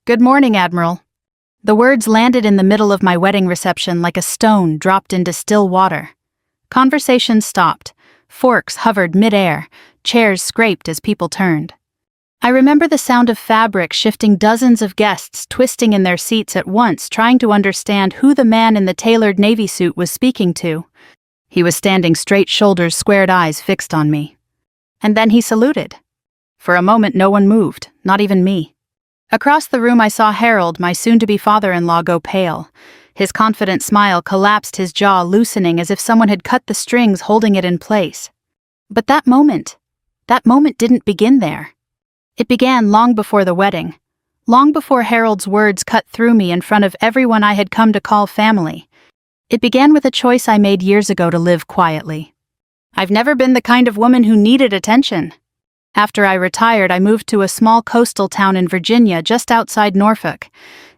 Good morning, Admiral. The words landed in the middle of my wedding reception like a stone dropped into still water. Conversation stopped. Forks hovered mid-air. Chairs scraped as people turned. I remember the sound of fabric shifting, dozens of guests twisting in their seats at once, trying to understand who the man in the tailored navy suit was speaking to. He was standing straight, shoulders squared, eyes fixed on me. And then he saluted. For a moment no one moved, not even me. Across the room I saw Harold, my soon-to-be father-in-law, go pale. His confident smile collapsed, his jaw loosening as if someone had cut the strings holding it in place. But that moment didn't begin there. It began long before the wedding, long before Harold's words cut through me in front of everyone I had come to call family. It began with a choice I made years ago to live quietly. I've never been the kind of woman who needed attention. After I retired, I moved to a small coastal town in Virginia just outside Norfolk.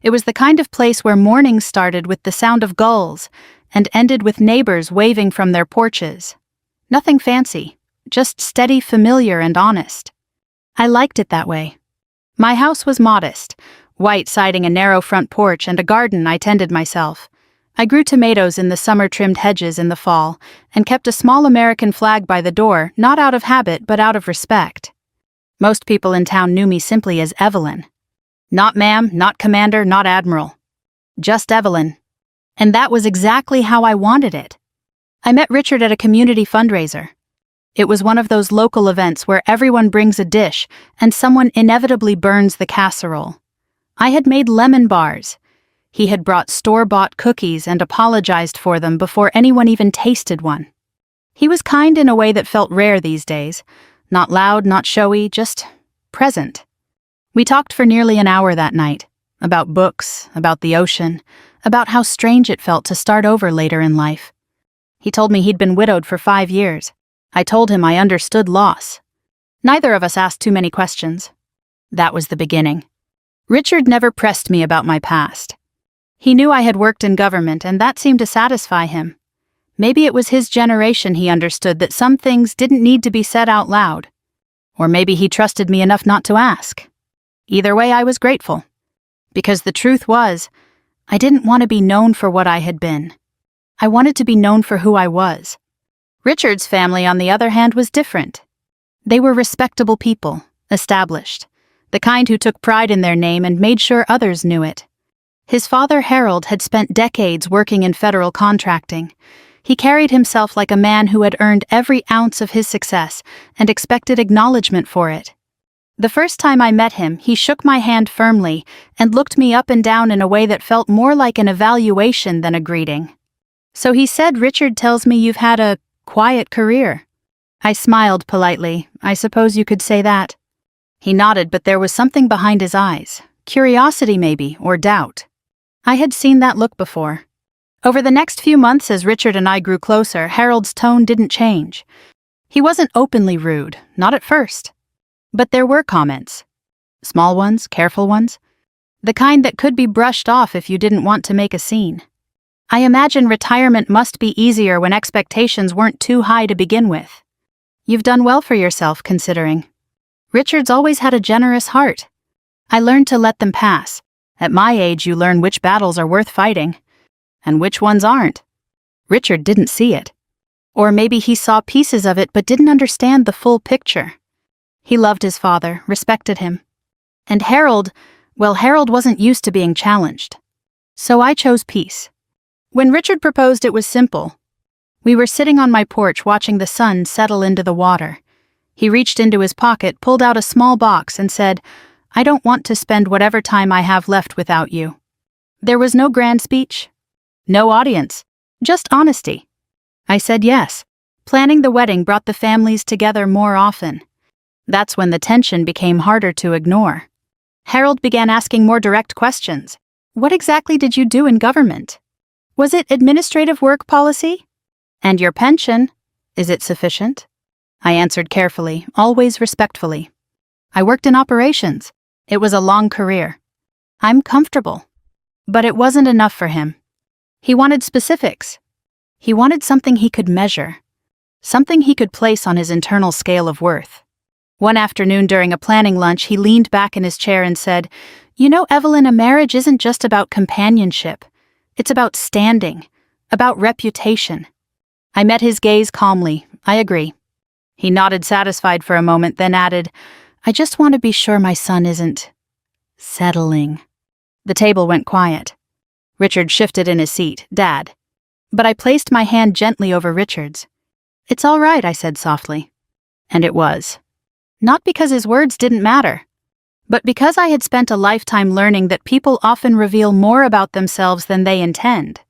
It was the kind of place where mornings started with the sound of gulls and ended with neighbors waving from their porches. Nothing fancy, just steady, familiar, and honest. I liked it that way. My house was modest, white siding, a narrow front porch, and a garden I tended myself. I grew tomatoes in the summer-trimmed hedges in the fall, and kept a small American flag by the door, not out of habit but out of respect. Most people in town knew me simply as Evelyn. Not ma'am, not commander, not admiral. Just Evelyn. And that was exactly how I wanted it. I met Richard at a community fundraiser. It was one of those local events where everyone brings a dish and someone inevitably burns the casserole. I had made lemon bars. He had brought store-bought cookies and apologized for them before anyone even tasted one. He was kind in a way that felt rare these days. Not loud, not showy, just present. We talked for nearly an hour that night. About books, about the ocean, about how strange it felt to start over later in life. He told me he'd been widowed for 5 years. I told him I understood loss. Neither of us asked too many questions. That was the beginning. Richard never pressed me about my past. He knew I had worked in government, and that seemed to satisfy him. Maybe it was his generation he understood that some things didn't need to be said out loud. Or maybe he trusted me enough not to ask. Either way, I was grateful. Because the truth was, I didn't want to be known for what I had been. I wanted to be known for who I was. Richard's family, on the other hand, was different. They were respectable people, established, the kind who took pride in their name and made sure others knew it. His father, Harold, had spent decades working in federal contracting. He carried himself like a man who had earned every ounce of his success and expected acknowledgement for it. The first time I met him, he shook my hand firmly and looked me up and down in a way that felt more like an evaluation than a greeting. So he said, "Richard tells me you've had a quiet career." I smiled politely. "I suppose you could say that." He nodded, but there was something behind his eyes. Curiosity maybe, or doubt. I had seen that look before. Over the next few months, as Richard and I grew closer, Harold's tone didn't change. He wasn't openly rude, not at first. But there were comments. Small ones, careful ones. The kind that could be brushed off if you didn't want to make a scene. I imagine retirement must be easier when expectations weren't too high to begin with. You've done well for yourself, considering. Richard's always had a generous heart. I learned to let them pass. At my age, you learn which battles are worth fighting, and which ones aren't. Richard didn't see it. Or maybe he saw pieces of it but didn't understand the full picture. He loved his father, respected him. And Harold wasn't used to being challenged. So I chose peace. When Richard proposed, it was simple. We were sitting on my porch watching the sun settle into the water. He reached into his pocket, pulled out a small box, and said, "I don't want to spend whatever time I have left without you." There was no grand speech. No audience. Just honesty. I said yes. Planning the wedding brought the families together more often. That's when the tension became harder to ignore. Harold began asking more direct questions. "What exactly did you do in government? Was it administrative work policy? And your pension, is it sufficient?" I answered carefully, always respectfully. "I worked in operations. It was a long career. I'm comfortable." But it wasn't enough for him. He wanted specifics. He wanted something he could measure. Something he could place on his internal scale of worth. One afternoon during a planning lunch, he leaned back in his chair and said, You know, Evelyn, a marriage isn't just about companionship. It's about standing, about reputation. I met his gaze calmly. I agree. He nodded satisfied for a moment, then added, I just want to be sure my son isn't settling. The table went quiet. Richard shifted in his seat. Dad. But I placed my hand gently over Richard's. It's all right, I said softly. And it was. Not because his words didn't matter, but because I had spent a lifetime learning that people often reveal more about themselves than they intend.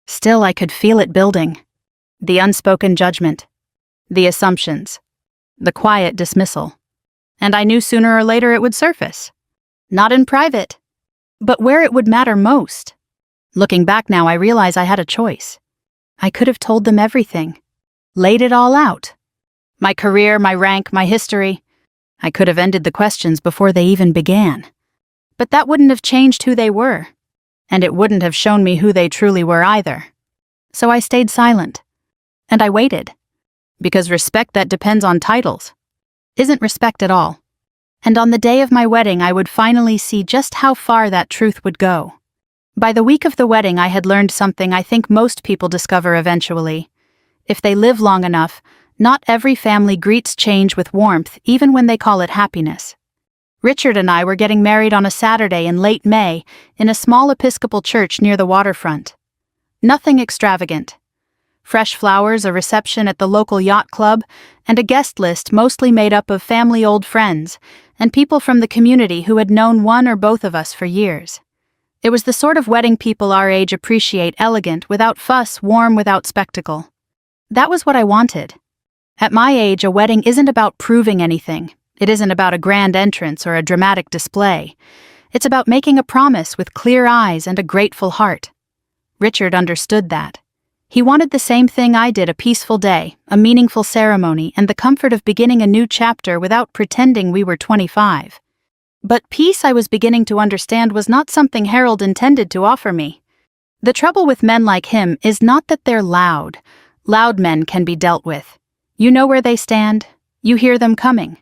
Still, I could feel it building. The unspoken judgment. The assumptions. The quiet dismissal. And I knew sooner or later it would surface. Not in private, but where it would matter most. Looking back now, I realize I had a choice. I could have told them everything. Laid it all out. My career, my rank, my history. I could have ended the questions before they even began. But that wouldn't have changed who they were. And it wouldn't have shown me who they truly were either. So I stayed silent. And I waited. Because respect that depends on titles isn't respect at all. And on the day of my wedding, I would finally see just how far that truth would go. By the week of the wedding, I had learned something I think most people discover eventually. If they live long enough, not every family greets change with warmth, even when they call it happiness. Richard and I were getting married on a Saturday in late May in a small Episcopal church near the waterfront. Nothing extravagant. Fresh flowers, a reception at the local yacht club, and a guest list mostly made up of family old friends and people from the community who had known one or both of us for years. It was the sort of wedding people our age appreciate, elegant, without fuss, warm, without spectacle. That was what I wanted. At my age, a wedding isn't about proving anything. It isn't about a grand entrance or a dramatic display. It's about making a promise with clear eyes and a grateful heart. Richard understood that. He wanted the same thing I did, a peaceful day, a meaningful ceremony, and the comfort of beginning a new chapter without pretending we were 25. But peace, I was beginning to understand, was not something Harold intended to offer me. The trouble with men like him is not that they're loud. Loud men can be dealt with. You know where they stand. You hear them coming.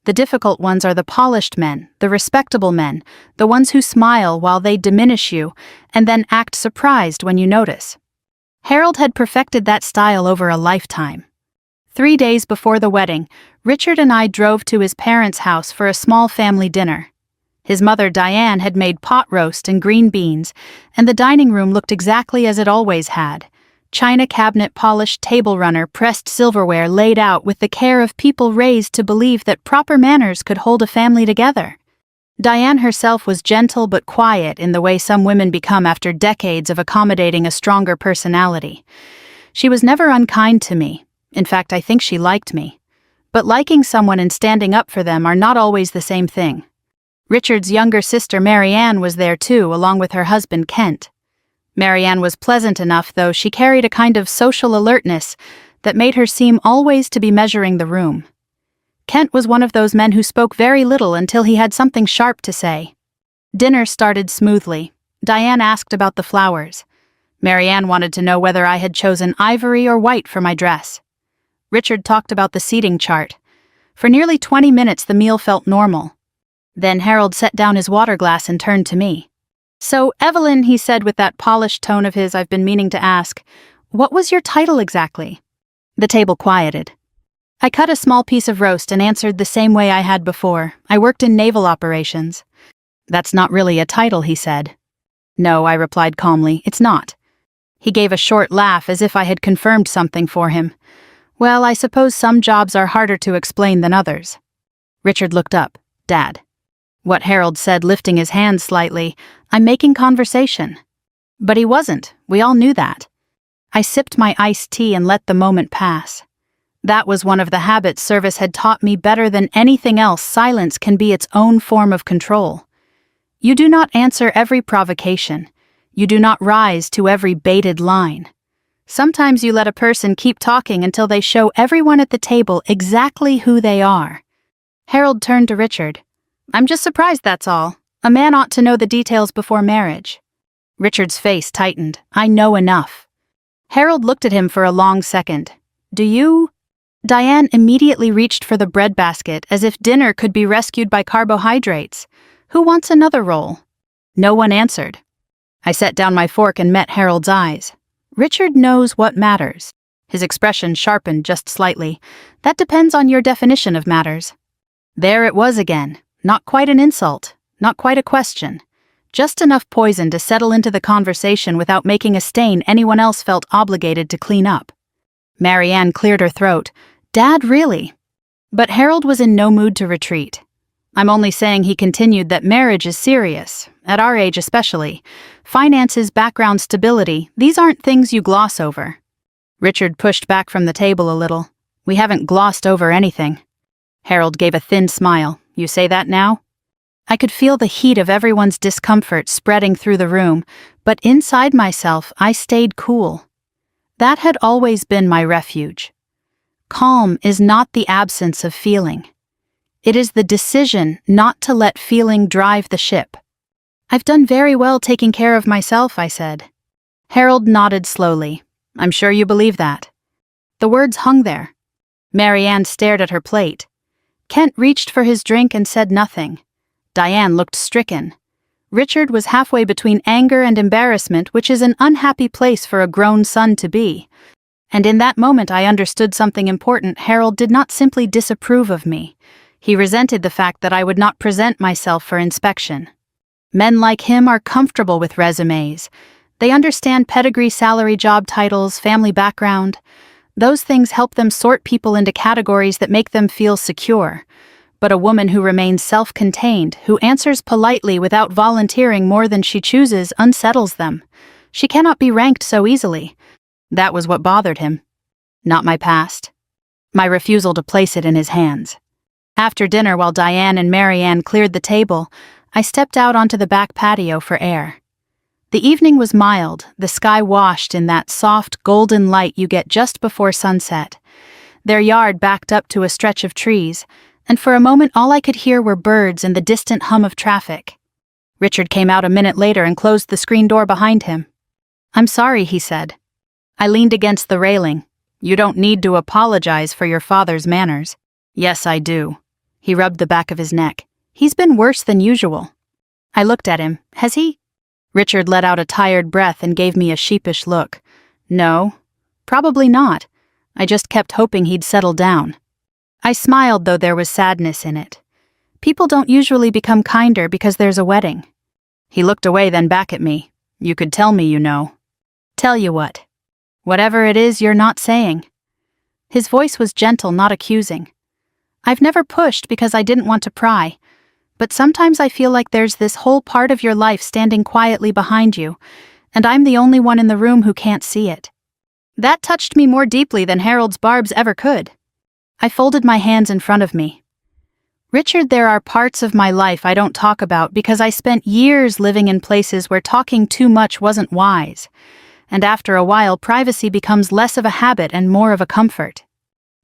The difficult ones are the polished men, the respectable men, the ones who smile while they diminish you, and then act surprised when you notice. Harold had perfected that style over a lifetime. 3 days before the wedding, Richard and I drove to his parents' house for a small family dinner. His mother, Diane, had made pot roast and green beans, and the dining room looked exactly as it always had. China cabinet, polished table runner, pressed silverware laid out with the care of people raised to believe that proper manners could hold a family together. Diane herself was gentle but quiet in the way some women become after decades of accommodating a stronger personality. She was never unkind to me. In fact, I think she liked me. But liking someone and standing up for them are not always the same thing. Richard's younger sister, Marianne, was there too, along with her husband, Kent. Marianne was pleasant enough, though she carried a kind of social alertness that made her seem always to be measuring the room. Kent was one of those men who spoke very little until he had something sharp to say. Dinner started smoothly. Diane asked about the flowers. Marianne wanted to know whether I had chosen ivory or white for my dress. Richard talked about the seating chart. For nearly 20 minutes the meal felt normal. Then Harold set down his water glass and turned to me. So, Evelyn, he said with that polished tone of his I've been meaning to ask, what was your title exactly? The table quieted. I cut a small piece of roast and answered the same way I had before. I worked in naval operations. That's not really a title, he said. No, I replied calmly, it's not. He gave a short laugh as if I had confirmed something for him. Well, I suppose some jobs are harder to explain than others. Richard looked up. Dad. What Harold said, lifting his hands slightly, I'm making conversation. But he wasn't. We all knew that. I sipped my iced tea and let the moment pass. That was one of the habits service had taught me better than anything else. Silence can be its own form of control. You do not answer every provocation. You do not rise to every baited line. Sometimes you let a person keep talking until they show everyone at the table exactly who they are. Harold turned to Richard. I'm just surprised, that's all. A man ought to know the details before marriage. Richard's face tightened. I know enough. Harold looked at him for a long second. Do you? Diane immediately reached for the breadbasket as if dinner could be rescued by carbohydrates. Who wants another roll? No one answered. I set down my fork and met Harold's eyes. Richard knows what matters. His expression sharpened just slightly. That depends on your definition of matters. There it was again. Not quite an insult. Not quite a question. Just enough poison to settle into the conversation without making a stain anyone else felt obligated to clean up. Marianne cleared her throat. Dad, really? But Harold was in no mood to retreat. I'm only saying, he continued, that marriage is serious, at our age especially. Finances, background stability, these aren't things you gloss over. Richard pushed back from the table a little. We haven't glossed over anything. Harold gave a thin smile. You say that now? I could feel the heat of everyone's discomfort spreading through the room, but inside myself I stayed cool. That had always been my refuge. Calm is not the absence of feeling. It is the decision not to let feeling drive the ship. I've done very well taking care of myself, I said. Harold nodded slowly. I'm sure you believe that. The words hung there. Marianne stared at her plate. Kent reached for his drink and said nothing. Diane looked stricken. Richard was halfway between anger and embarrassment, which is an unhappy place for a grown son to be. And in that moment I understood something important. Harold did not simply disapprove of me. He resented the fact that I would not present myself for inspection. Men like him are comfortable with resumes. They understand pedigree, salary, job titles, family background. Those things help them sort people into categories that make them feel secure. But a woman who remains self-contained, who answers politely without volunteering more than she chooses, unsettles them. She cannot be ranked so easily. That was what bothered him. Not my past. My refusal to place it in his hands. After dinner, while Diane and Marianne cleared the table, I stepped out onto the back patio for air. The evening was mild, the sky washed in that soft, golden light you get just before sunset. Their yard backed up to a stretch of trees, and for a moment all I could hear were birds and the distant hum of traffic. Richard came out a minute later and closed the screen door behind him. I'm sorry, he said. I leaned against the railing. You don't need to apologize for your father's manners. Yes, I do. He rubbed the back of his neck. He's been worse than usual. I looked at him. Has he? Richard let out a tired breath and gave me a sheepish look. No, probably not. I just kept hoping he'd settle down. I smiled, though there was sadness in it. People don't usually become kinder because there's a wedding. He looked away, then back at me. You could tell me, you know. Tell you what. Whatever it is you're not saying. His voice was gentle, not accusing. I've never pushed because I didn't want to pry, but sometimes I feel like there's this whole part of your life standing quietly behind you, and I'm the only one in the room who can't see it. That touched me more deeply than Harold's barbs ever could. I folded my hands in front of me. Richard, there are parts of my life I don't talk about because I spent years living in places where talking too much wasn't wise, and after a while privacy becomes less of a habit and more of a comfort.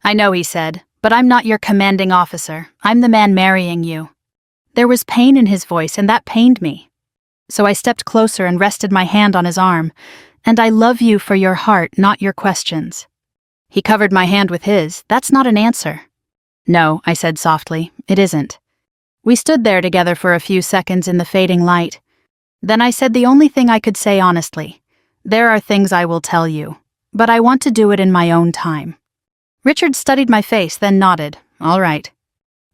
I know, he said, but I'm not your commanding officer. I'm the man marrying you. There was pain in his voice, and that pained me. So I stepped closer and rested my hand on his arm. And I love you for your heart, not your questions. He covered my hand with his. That's not an answer. No, I said softly, it isn't. We stood there together for a few seconds in the fading light. Then I said the only thing I could say honestly. There are things I will tell you, but I want to do it in my own time. Richard studied my face, then nodded. All right.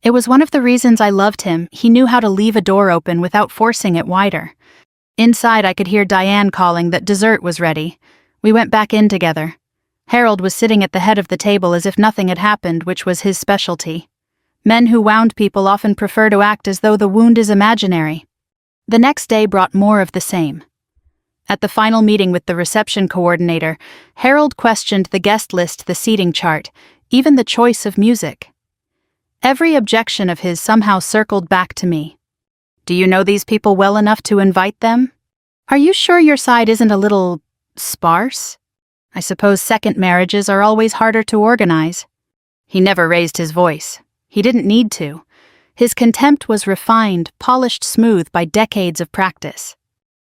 It was one of the reasons I loved him. He knew how to leave a door open without forcing it wider. Inside, I could hear Diane calling that dessert was ready. We went back in together. Harold was sitting at the head of the table as if nothing had happened, which was his specialty. Men who wound people often prefer to act as though the wound is imaginary. The next day brought more of the same. At the final meeting with the reception coordinator, Harold questioned the guest list, the seating chart, even the choice of music. Every objection of his somehow circled back to me. Do you know these people well enough to invite them? Are you sure your side isn't a little sparse? I suppose second marriages are always harder to organize. He never raised his voice. He didn't need to. His contempt was refined, polished smooth by decades of practice.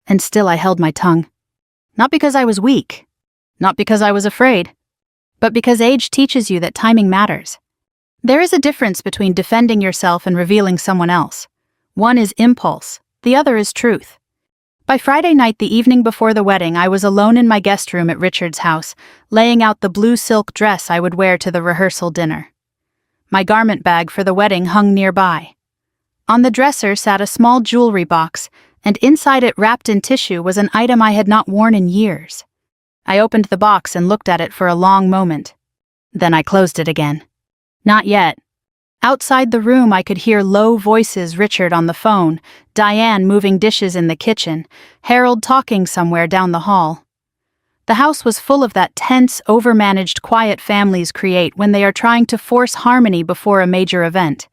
And still I held my tongue. Not because I was weak, not because I was afraid, but because age teaches you that timing matters. There is a difference between defending yourself and revealing someone else. One is impulse, the other is truth. By Friday night, the evening before the wedding, I was alone in my guest room at Richard's house, laying out the blue silk dress I would wear to the rehearsal dinner. My garment bag for the wedding hung nearby. On the dresser sat a small jewelry box, and inside it, wrapped in tissue, was an item I had not worn in years. I opened the box and looked at it for a long moment. Then I closed it again. Not yet. Outside the room, I could hear low voices, Richard on the phone, Diane moving dishes in the kitchen, Harold talking somewhere down the hall. The house was full of that tense, overmanaged quiet families create when they are trying to force harmony before a major event.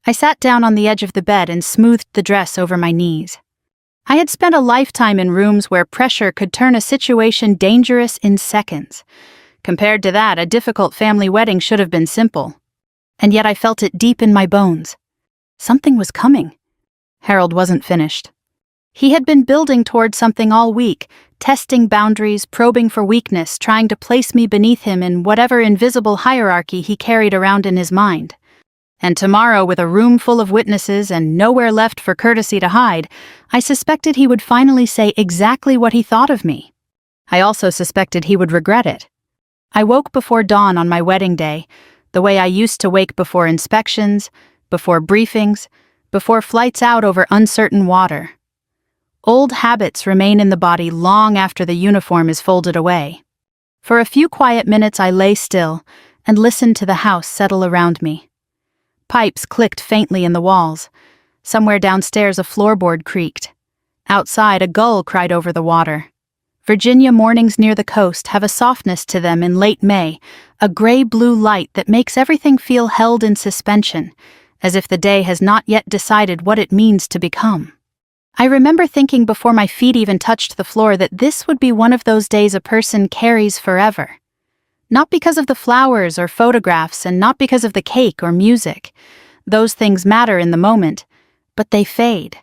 I sat down on the edge of the bed and smoothed the dress over my knees. I had spent a lifetime in rooms where pressure could turn a situation dangerous in seconds. Compared to that, a difficult family wedding should have been simple. And yet I felt it deep in my bones. Something was coming. Harold wasn't finished. He had been building toward something all week, testing boundaries, probing for weakness, trying to place me beneath him in whatever invisible hierarchy he carried around in his mind. And tomorrow, with a room full of witnesses and nowhere left for courtesy to hide, I suspected he would finally say exactly what he thought of me. I also suspected he would regret it. I woke before dawn on my wedding day, the way I used to wake before inspections, before briefings, before flights out over uncertain water. Old habits remain in the body long after the uniform is folded away. For a few quiet minutes I lay still and listened to the house settle around me. Pipes clicked faintly in the walls. Somewhere downstairs a floorboard creaked. Outside a gull cried over the water. Virginia mornings near the coast have a softness to them in late May, a gray-blue light that makes everything feel held in suspension, as if the day has not yet decided what it means to become. I remember thinking before my feet even touched the floor that this would be one of those days a person carries forever. Not because of the flowers or photographs, and not because of the cake or music. Those things matter in the moment, but they fade.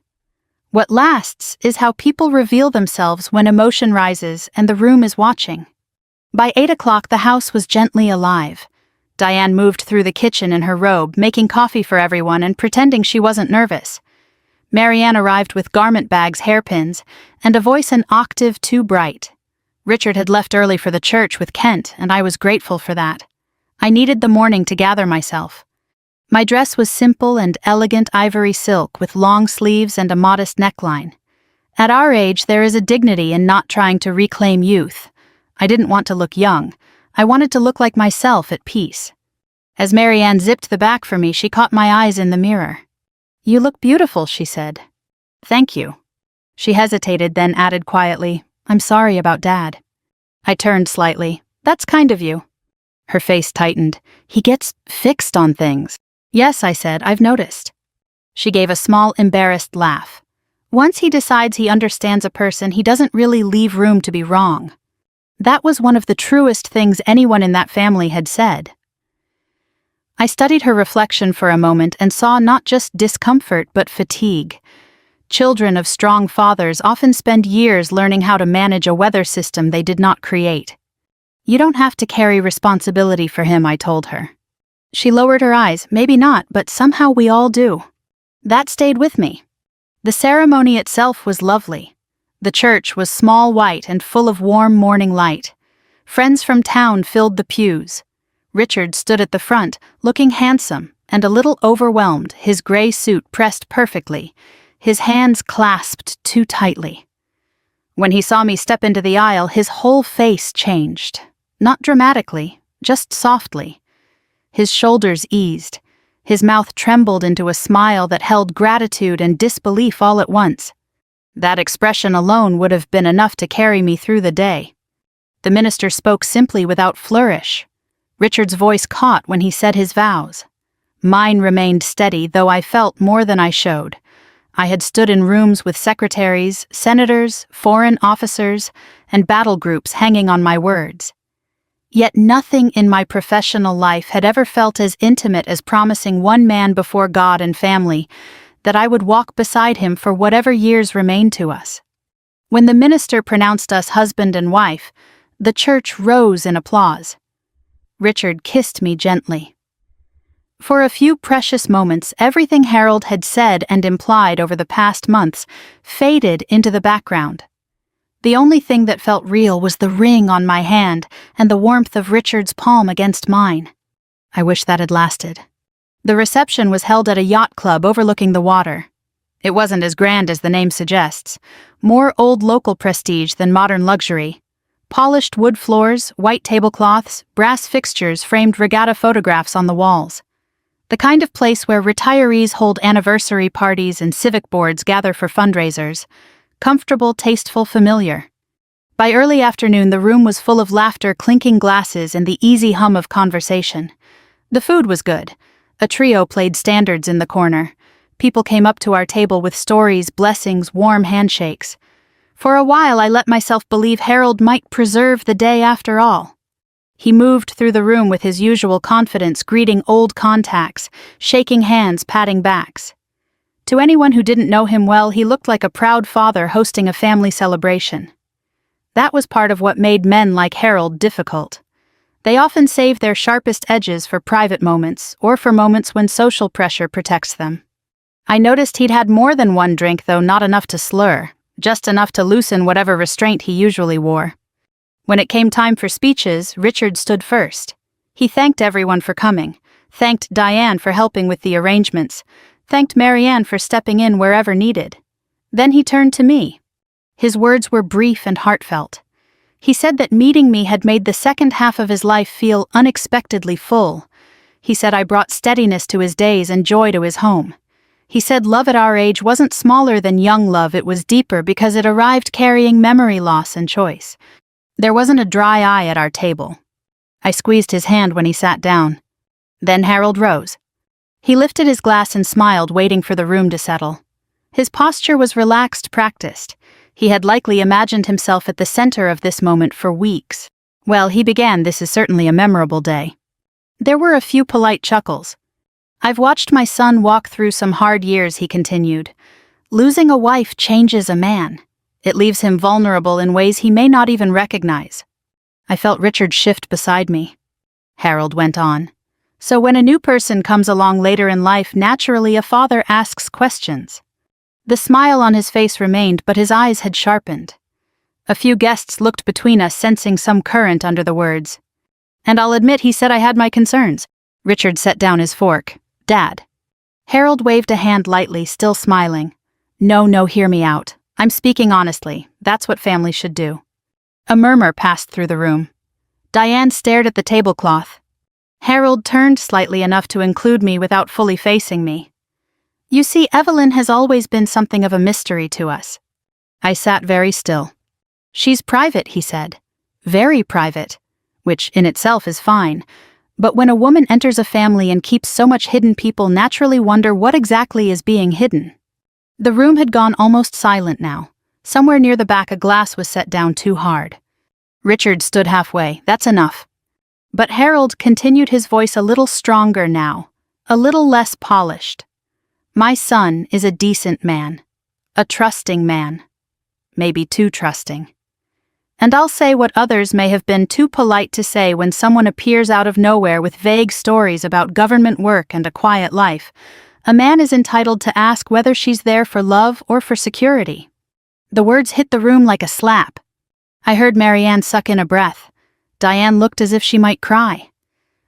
What lasts is how people reveal themselves when emotion rises and the room is watching. By 8 o'clock, the house was gently alive. Diane moved through the kitchen in her robe, making coffee for everyone and pretending she wasn't nervous. Marianne arrived with garment bags, hairpins, and a voice an octave too bright. Richard had left early for the church with Kent, and I was grateful for that. I needed the morning to gather myself. My dress was simple and elegant ivory silk with long sleeves and a modest neckline. At our age, there is a dignity in not trying to reclaim youth. I didn't want to look young. I wanted to look like myself at peace. As Marianne zipped the back for me, she caught my eyes in the mirror. "You look beautiful," she said. "Thank you." She hesitated, then added quietly, "I'm sorry about Dad." I turned slightly. "That's kind of you." Her face tightened. "He gets fixed on things." "Yes," I said, "I've noticed." She gave a small, embarrassed laugh. "Once he decides he understands a person, he doesn't really leave room to be wrong." That was one of the truest things anyone in that family had said. I studied her reflection for a moment and saw not just discomfort but fatigue. Children of strong fathers often spend years learning how to manage a weather system they did not create. "You don't have to carry responsibility for him," I told her. She lowered her eyes. "Maybe not, but somehow we all do." That stayed with me. The ceremony itself was lovely. The church was small, white, and full of warm morning light. Friends from town filled the pews. Richard stood at the front, looking handsome and a little overwhelmed, his gray suit pressed perfectly, his hands clasped too tightly. When he saw me step into the aisle, his whole face changed. Not dramatically, just softly. His shoulders eased. His mouth trembled into a smile that held gratitude and disbelief all at once. That expression alone would have been enough to carry me through the day. The minister spoke simply without flourish. Richard's voice caught when he said his vows. Mine remained steady, though I felt more than I showed. I had stood in rooms with secretaries, senators, foreign officers, and battle groups hanging on my words. Yet nothing in my professional life had ever felt as intimate as promising one man before God and family that I would walk beside him for whatever years remained to us. When the minister pronounced us husband and wife, the church rose in applause. Richard kissed me gently. For a few precious moments, everything Harold had said and implied over the past months faded into the background. The only thing that felt real was the ring on my hand and the warmth of Richard's palm against mine. I wish that had lasted. The reception was held at a yacht club overlooking the water. It wasn't as grand as the name suggests. More old local prestige than modern luxury. Polished wood floors, white tablecloths, brass fixtures framed regatta photographs on the walls. The kind of place where retirees hold anniversary parties and civic boards gather for fundraisers. Comfortable, tasteful, familiar. By early afternoon, the room was full of laughter, clinking glasses, and the easy hum of conversation. The food was good. A trio played standards in the corner. People came up to our table with stories, blessings, warm handshakes. For a while, I let myself believe Harold might preserve the day after all. He moved through the room with his usual confidence, greeting old contacts, shaking hands, patting backs. To anyone who didn't know him well, he looked like a proud father hosting a family celebration. That was part of what made men like Harold difficult. They often save their sharpest edges for private moments, or for moments when social pressure protects them. I noticed he'd had more than one drink, though not enough to slur, just enough to loosen whatever restraint he usually wore. When it came time for speeches, Richard stood first. He thanked everyone for coming, thanked Diane for helping with the arrangements, thanked Marianne for stepping in wherever needed. Then he turned to me. His words were brief and heartfelt. He said that meeting me had made the second half of his life feel unexpectedly full. He said I brought steadiness to his days and joy to his home. He said love at our age wasn't smaller than young love, it was deeper because it arrived carrying memory loss and choice. There wasn't a dry eye at our table. I squeezed his hand when he sat down. Then Harold rose. He lifted his glass and smiled, waiting for the room to settle. His posture was relaxed, practiced. He had likely imagined himself at the center of this moment for weeks. Well, he began, "This is certainly a memorable day." There were a few polite chuckles. "I've watched my son walk through some hard years," he continued. "Losing a wife changes a man. It leaves him vulnerable in ways he may not even recognize." I felt Richard shift beside me. Harold went on. "So when a new person comes along later in life, naturally a father asks questions." The smile on his face remained, but his eyes had sharpened. A few guests looked between us, sensing some current under the words. And I'll admit he said I had my concerns. Richard set down his fork. "Dad." Harold waved a hand lightly, still smiling. No, hear me out. I'm speaking honestly. That's what families should do." A murmur passed through the room. Diane stared at the tablecloth. Harold turned slightly enough to include me without fully facing me. "You see, Evelyn has always been something of a mystery to us." I sat very still. "She's private," he said. "Very private," which in itself is fine. But when a woman enters a family and keeps so much hidden, people naturally wonder what exactly is being hidden. The room had gone almost silent now. Somewhere near the back, a glass was set down too hard. Richard stood halfway. "That's enough." But Harold continued, his voice a little stronger now, a little less polished. "My son is a decent man. A trusting man. Maybe too trusting. And I'll say what others may have been too polite to say when someone appears out of nowhere with vague stories about government work and a quiet life. A man is entitled to ask whether she's there for love or for security." The words hit the room like a slap. I heard Marianne suck in a breath. Diane looked as if she might cry.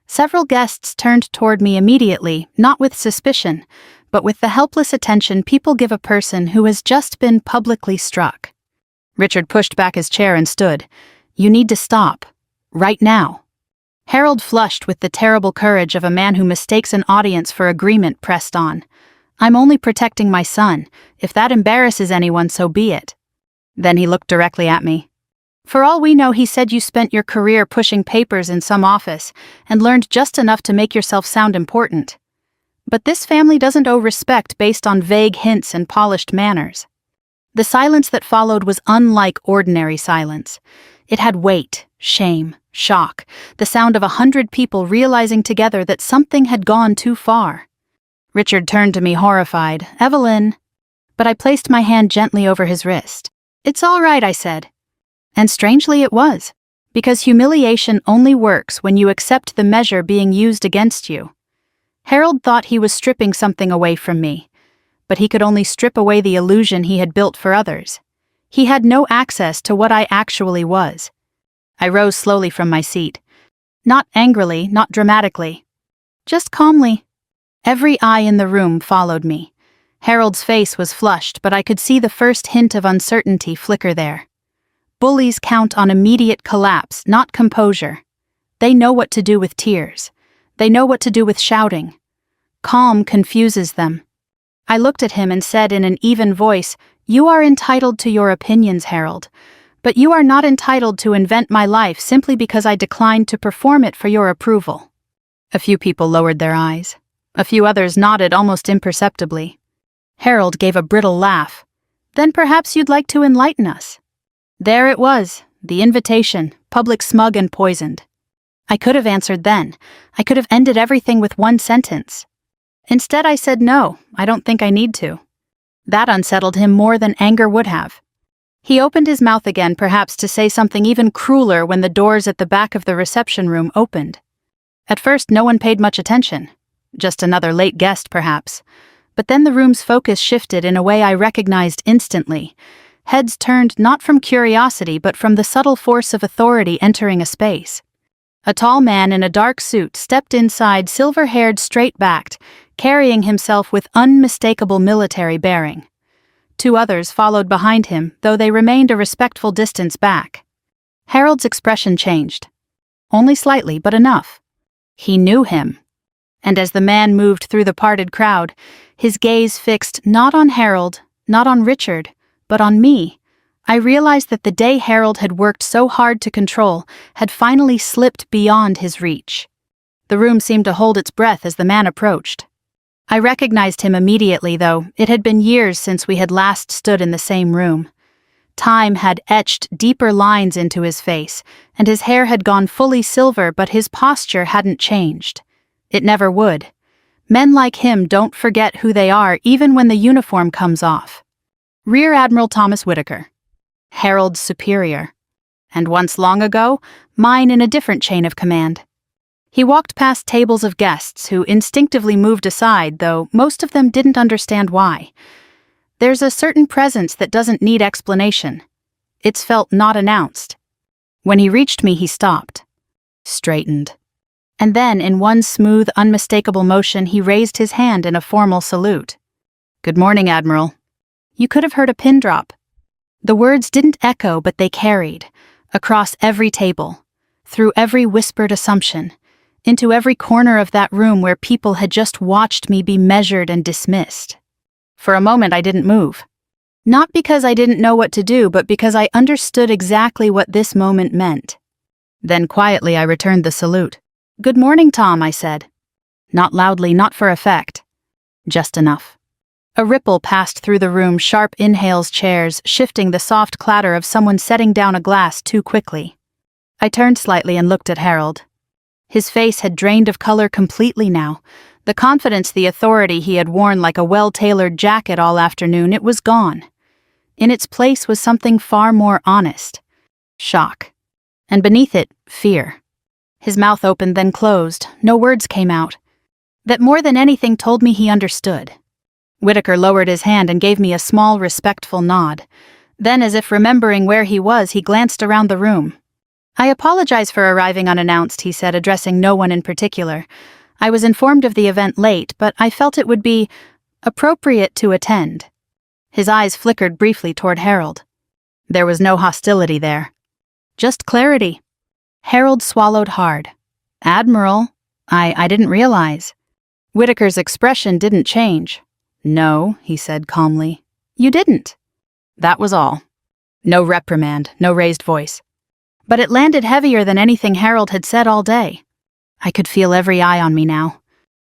Several guests turned toward me immediately, not with suspicion, but with the helpless attention people give a person who has just been publicly struck. Richard pushed back his chair and stood. "You need to stop. Right now." Harold flushed with the terrible courage of a man who mistakes an audience for agreement, pressed on. "I'm only protecting my son. If that embarrasses anyone, so be it." Then he looked directly at me. "For all we know, he said you spent your career pushing papers in some office and learned just enough to make yourself sound important. But this family doesn't owe respect based on vague hints and polished manners." The silence that followed was unlike ordinary silence. It had weight, shame, shock, the sound of 100 people realizing together that something had gone too far. Richard turned to me horrified. "Evelyn." But I placed my hand gently over his wrist. "It's all right," I said. And strangely it was, because humiliation only works when you accept the measure being used against you. Harold thought he was stripping something away from me, but he could only strip away the illusion he had built for others. He had no access to what I actually was. I rose slowly from my seat. Not angrily, not dramatically. Just calmly. Every eye in the room followed me. Harold's face was flushed, but I could see the first hint of uncertainty flicker there. Bullies count on immediate collapse, not composure. They know what to do with tears. They know what to do with shouting. Calm confuses them. I looked at him and said in an even voice, "You are entitled to your opinions, Harold, but you are not entitled to invent my life simply because I declined to perform it for your approval." A few people lowered their eyes. A few others nodded almost imperceptibly. Harold gave a brittle laugh. "Then perhaps you'd like to enlighten us." There it was, the invitation, public, smug, and poisoned. I could have answered then. I could have ended everything with one sentence. Instead, I said no, I don't think I need to. That unsettled him more than anger would have. He opened his mouth again, perhaps to say something even crueler, when the doors at the back of the reception room opened. At first, no one paid much attention. Just another late guest, perhaps. But then the room's focus shifted in a way I recognized instantly. Heads turned not from curiosity, but from the subtle force of authority entering a space. A tall man in a dark suit stepped inside, silver-haired, straight-backed, carrying himself with unmistakable military bearing. Two others followed behind him, though they remained a respectful distance back. Harold's expression changed. Only slightly, but enough. He knew him. And as the man moved through the parted crowd, his gaze fixed not on Harold, not on Richard, but on me, I realized that the day Harold had worked so hard to control had finally slipped beyond his reach. The room seemed to hold its breath as the man approached. I recognized him immediately, though it had been years since we had last stood in the same room. Time had etched deeper lines into his face, and his hair had gone fully silver, but his posture hadn't changed. It never would. Men like him don't forget who they are even when the uniform comes off. Rear Admiral Thomas Whitaker. Harold's superior. And once long ago, mine in a different chain of command. He walked past tables of guests who instinctively moved aside, though most of them didn't understand why. There's a certain presence that doesn't need explanation. It's felt, not announced. When he reached me, he stopped. Straightened. And then, in one smooth, unmistakable motion, he raised his hand in a formal salute. "Good morning, Admiral." You could have heard a pin drop. The words didn't echo, but they carried, across every table, through every whispered assumption, into every corner of that room where people had just watched me be measured and dismissed. For a moment, I didn't move. Not because I didn't know what to do, but because I understood exactly what this moment meant. Then quietly I returned the salute. "Good morning, Tom," I said. Not loudly, not for effect. Just enough. A ripple passed through the room, sharp inhales, chairs, shifting, the soft clatter of someone setting down a glass too quickly. I turned slightly and looked at Harold. His face had drained of color completely now. The confidence, the authority he had worn like a well-tailored jacket all afternoon, it was gone. In its place was something far more honest. Shock. And beneath it, fear. His mouth opened, then closed. No words came out. That more than anything told me he understood. Whitaker lowered his hand and gave me a small, respectful nod. Then, as if remembering where he was, he glanced around the room. "I apologize for arriving unannounced," he said, addressing no one in particular. "I was informed of the event late, but I felt it would be appropriate to attend." His eyes flickered briefly toward Harold. There was no hostility there. Just clarity. Harold swallowed hard. "Admiral, I didn't realize." Whitaker's expression didn't change. "No," he said calmly. "You didn't." That was all. No reprimand, no raised voice. But it landed heavier than anything Harold had said all day. I could feel every eye on me now.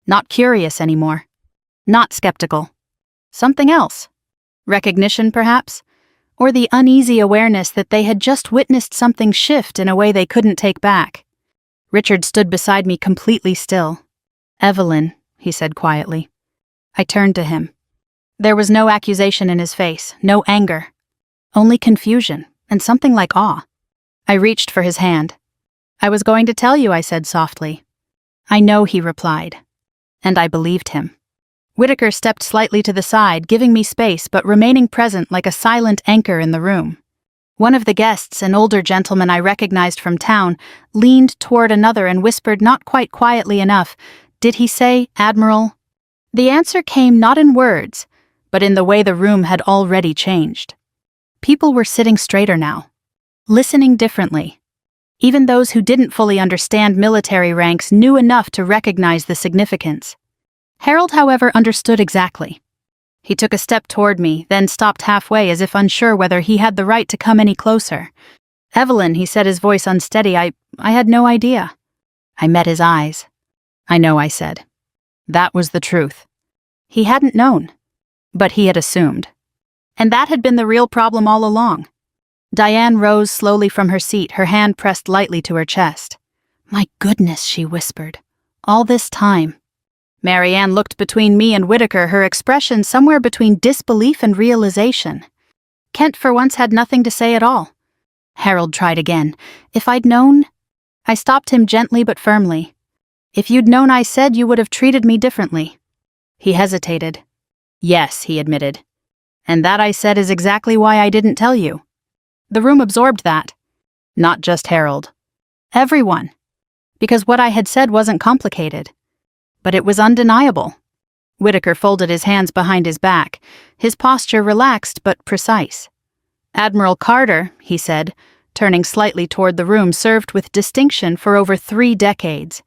Not curious anymore. Not skeptical. Something else. Recognition, perhaps? Or the uneasy awareness that they had just witnessed something shift in a way they couldn't take back. Richard stood beside me, completely still. "Evelyn," he said quietly. I turned to him. There was no accusation in his face, no anger. Only confusion, and something like awe. I reached for his hand. "I was going to tell you," I said softly. "I know," he replied. And I believed him. Whitaker stepped slightly to the side, giving me space but remaining present like a silent anchor in the room. One of the guests, an older gentleman I recognized from town, leaned toward another and whispered not quite quietly enough, "Did he say, Admiral?" The answer came not in words, but in the way the room had already changed. People were sitting straighter now, listening differently. Even those who didn't fully understand military ranks knew enough to recognize the significance. Harold, however, understood exactly. He took a step toward me, then stopped halfway as if unsure whether he had the right to come any closer. "Evelyn," he said, his voice unsteady, I had no idea." I met his eyes. "I know," I said. That was the truth. He hadn't known, but he had assumed. And that had been the real problem all along. Diane rose slowly from her seat, her hand pressed lightly to her chest. "My goodness," she whispered. "All this time." Marianne looked between me and Whitaker, her expression somewhere between disbelief and realization. Kent for once had nothing to say at all. Harold tried again. "If I'd known—" I stopped him gently but firmly. "If you'd known I said, you would have treated me differently." He hesitated. "Yes," he admitted. "And that I said is exactly why I didn't tell you." The room absorbed that. Not just Harold. Everyone. Because what I had said wasn't complicated. But it was undeniable. Whitaker folded his hands behind his back, his posture relaxed but precise. "Admiral Carter," he said, turning slightly toward the room, served with distinction for over 3 decades.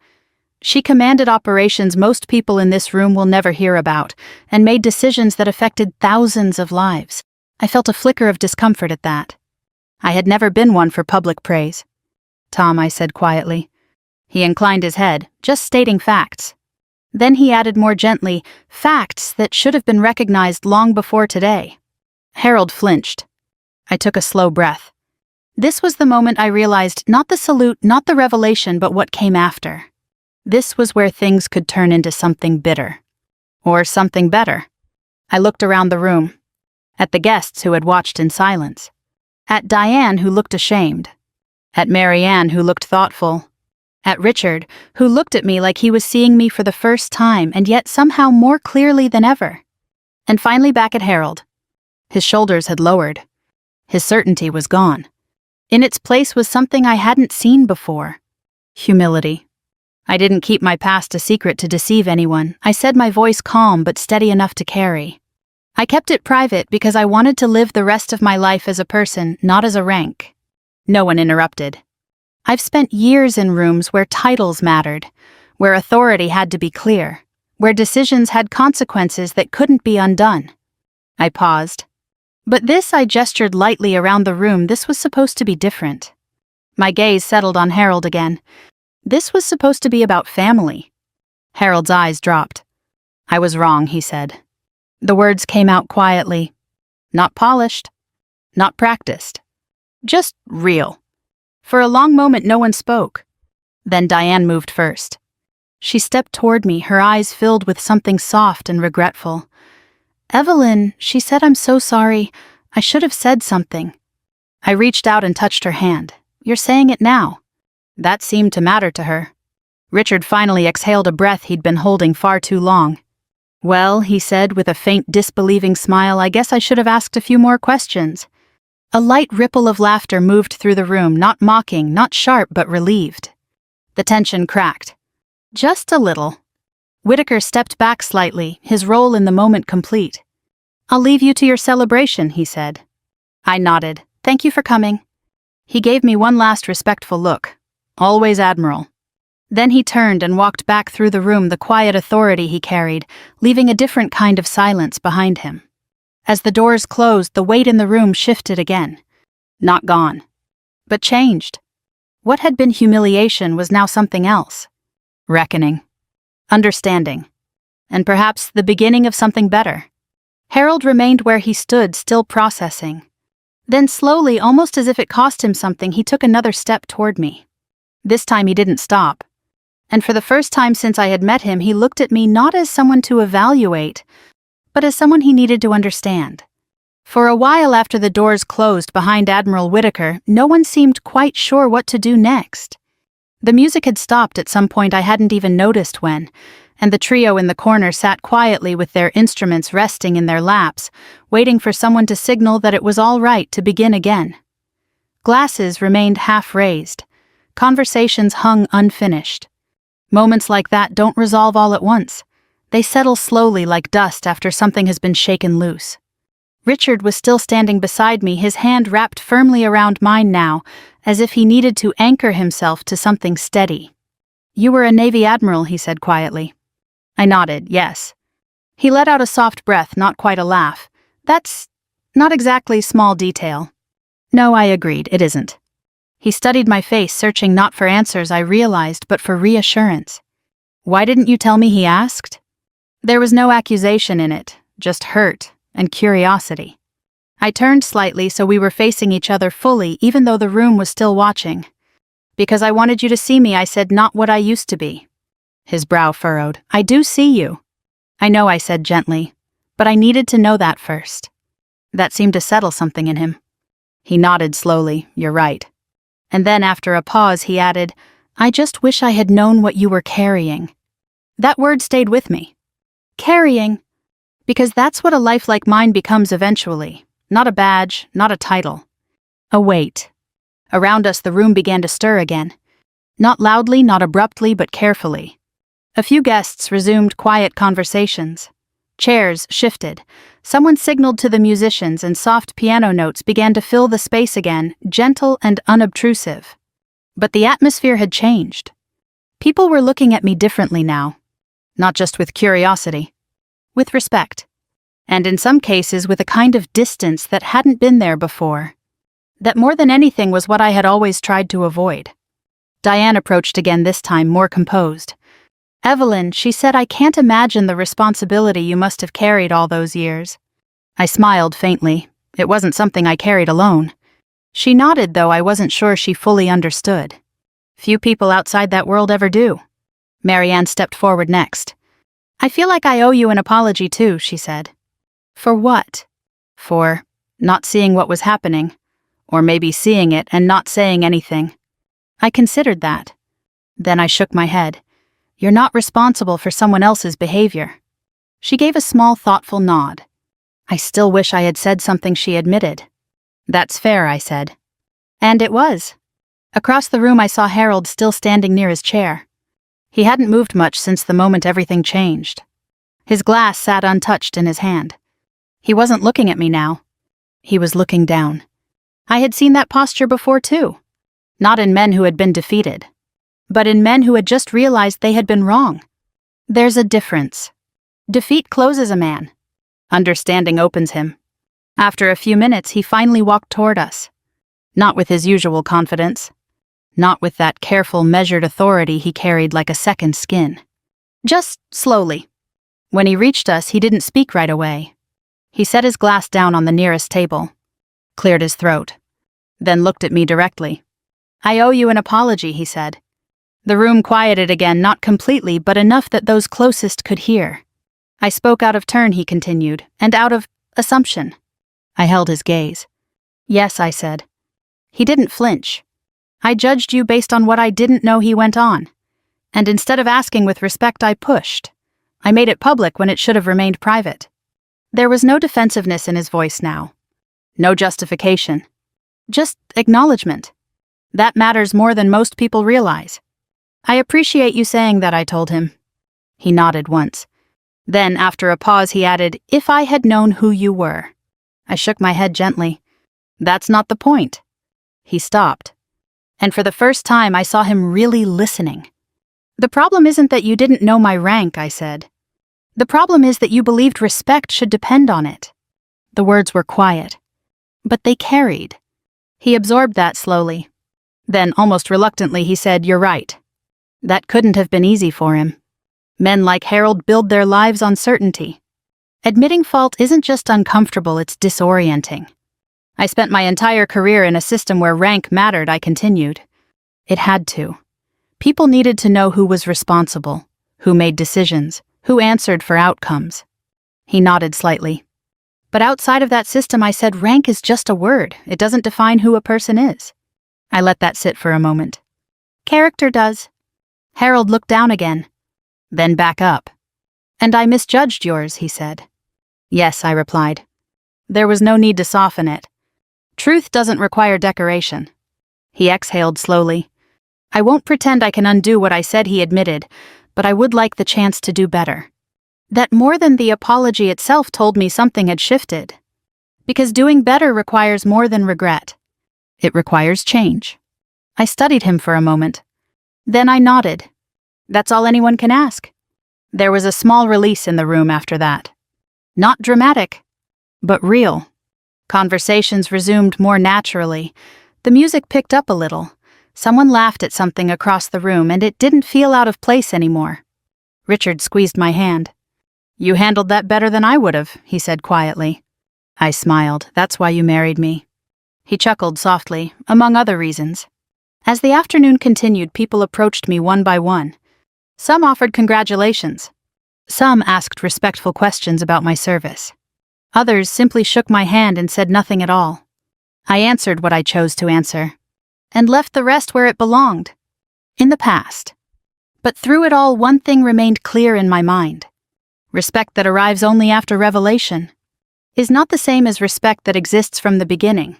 She commanded operations most people in this room will never hear about, and made decisions that affected thousands of lives. I felt a flicker of discomfort at that. I had never been one for public praise. "Tom," I said quietly. He inclined his head, just stating facts. Then he added more gently, facts that should have been recognized long before today. Harold flinched. I took a slow breath. This was the moment I realized not the salute, not the revelation, but what came after. This was where things could turn into something bitter. Or something better. I looked around the room. At the guests who had watched in silence. At Diane, who looked ashamed. At Marianne, who looked thoughtful. At Richard, who looked at me like he was seeing me for the first time and yet somehow more clearly than ever. And finally back at Harold. His shoulders had lowered. His certainty was gone. In its place was something I hadn't seen before. Humility. I didn't keep my past a secret to deceive anyone. I said, my voice calm but steady enough to carry. I kept it private because I wanted to live the rest of my life as a person, not as a rank. No one interrupted. I've spent years in rooms where titles mattered, where authority had to be clear, where decisions had consequences that couldn't be undone. I paused. But this, I gestured lightly around the room, this was supposed to be different. My gaze settled on Harold again. This was supposed to be about family. Harold's eyes dropped. I was wrong, he said. The words came out quietly. Not polished. Not practiced. Just real. For a long moment no one spoke. Then Diane moved first. She stepped toward me, her eyes filled with something soft and regretful. "Evelyn," she said, "I'm so sorry. I should have said something." I reached out and touched her hand. "You're saying it now." That seemed to matter to her. Richard finally exhaled a breath he'd been holding far too long. "Well," he said with a faint disbelieving smile, "I guess I should have asked a few more questions." A light ripple of laughter moved through the room, not mocking, not sharp, but relieved. The tension cracked. Just a little. Whitaker stepped back slightly, his role in the moment complete. "I'll leave you to your celebration," he said. I nodded. "Thank you for coming." He gave me one last respectful look. "Always Admiral." Then he turned and walked back through the room, the quiet authority he carried, leaving a different kind of silence behind him. As the doors closed, the weight in the room shifted again. Not gone, but changed. What had been humiliation was now something else. Reckoning. Understanding. And perhaps the beginning of something better. Harold remained where he stood, still processing. Then slowly, almost as if it cost him something, he took another step toward me. This time he didn't stop. And for the first time since I had met him, he looked at me not as someone to evaluate, but as someone he needed to understand. For a while after the doors closed behind Admiral Whitaker, no one seemed quite sure what to do next. The music had stopped at some point I hadn't even noticed when, and the trio in the corner sat quietly with their instruments resting in their laps, waiting for someone to signal that it was all right to begin again. Glasses remained half-raised. Conversations hung unfinished. Moments like that don't resolve all at once. They settle slowly like dust after something has been shaken loose. Richard was still standing beside me, his hand wrapped firmly around mine now, as if he needed to anchor himself to something steady. "You were a Navy Admiral," he said quietly. I nodded, yes. He let out a soft breath, not quite a laugh. "That's not exactly small detail." "No," I agreed, "it isn't." He studied my face, searching not for answers, I realized, but for reassurance. "Why didn't you tell me?" he asked. There was no accusation in it, just hurt and curiosity. I turned slightly so we were facing each other fully, even though the room was still watching. "Because I wanted you to see me," I said, "not what I used to be." His brow furrowed. "I do see you." "I know," I said gently, "but I needed to know that first." That seemed to settle something in him. He nodded slowly. "You're right." And then, after a pause, he added, "I just wish I had known what you were carrying." That word stayed with me. Carrying. Because that's what a life like mine becomes eventually. Not a badge, not a title. A weight. Around us the room began to stir again. Not loudly, not abruptly, but carefully. A few guests resumed quiet conversations. Chairs shifted. Someone signaled to the musicians, and soft piano notes began to fill the space again, gentle and unobtrusive. But the atmosphere had changed. People were looking at me differently now. Not just with curiosity. With respect. And in some cases with a kind of distance that hadn't been there before. That more than anything was what I had always tried to avoid. Diane approached again, this time more composed. "Evelyn," she said, "I can't imagine the responsibility you must have carried all those years." I smiled faintly. It wasn't something I carried alone. She nodded, though I wasn't sure she fully understood. Few people outside that world ever do. Marianne stepped forward next. "I feel like I owe you an apology too," she said. "For what?" "For not seeing what was happening. Or maybe seeing it and not saying anything." I considered that. Then I shook my head. "You're not responsible for someone else's behavior." She gave a small, thoughtful nod. I still wish I had said something, she admitted. "That's fair," I said. And it was. Across the room I saw Harold still standing near his chair. He hadn't moved much since the moment everything changed. His glass sat untouched in his hand. He wasn't looking at me now. He was looking down. I had seen that posture before too. Not in men who had been defeated, but in men who had just realized they had been wrong. There's a difference. Defeat closes a man. Understanding opens him. After a few minutes, he finally walked toward us. Not with his usual confidence. Not with that careful, measured authority he carried like a second skin. Just slowly. When he reached us, he didn't speak right away. He set his glass down on the nearest table, cleared his throat, then looked at me directly. "I owe you an apology," he said. The room quieted again, not completely, but enough that those closest could hear. "I spoke out of turn," he continued, "and out of assumption." I held his gaze. "Yes," I said. He didn't flinch. "I judged you based on what I didn't know," he went on. "And instead of asking with respect, I pushed. I made it public when it should have remained private." There was no defensiveness in his voice now. No justification. Just acknowledgement. That matters more than most people realize. "I appreciate you saying that," I told him. He nodded once. Then, after a pause, he added, "If I had known who you were." I shook my head gently. "That's not the point." He stopped. And for the first time, I saw him really listening. "The problem isn't that you didn't know my rank," I said. "The problem is that you believed respect should depend on it." The words were quiet, but they carried. He absorbed that slowly. Then, almost reluctantly, he said, "You're right." That couldn't have been easy for him. Men like Harold build their lives on certainty. Admitting fault isn't just uncomfortable, it's disorienting. I spent my entire career in a system where rank mattered, I continued. It had to. People needed to know who was responsible, who made decisions, who answered for outcomes. He nodded slightly. "But outside of that system," I said, "rank is just a word. It doesn't define who a person is." I let that sit for a moment. "Character does." Harold looked down again. Then back up. And I misjudged yours, he said. Yes, I replied. There was no need to soften it. Truth doesn't require decoration. He exhaled slowly. I won't pretend I can undo what I said, he admitted, but I would like the chance to do better. That more than the apology itself told me something had shifted. Because doing better requires more than regret. It requires change. I studied him for a moment. Then I nodded. That's all anyone can ask. There was a small release in the room after that. Not dramatic, but real. Conversations resumed more naturally. The music picked up a little. Someone laughed at something across the room, and it didn't feel out of place anymore. Richard squeezed my hand. You handled that better than I would have, he said quietly. I smiled. That's why you married me. He chuckled softly, among other reasons. As the afternoon continued, people approached me one by one. Some offered congratulations. Some asked respectful questions about my service. Others simply shook my hand and said nothing at all. I answered what I chose to answer, and left the rest where it belonged, in the past. But through it all, one thing remained clear in my mind. Respect that arrives only after revelation is not the same as respect that exists from the beginning.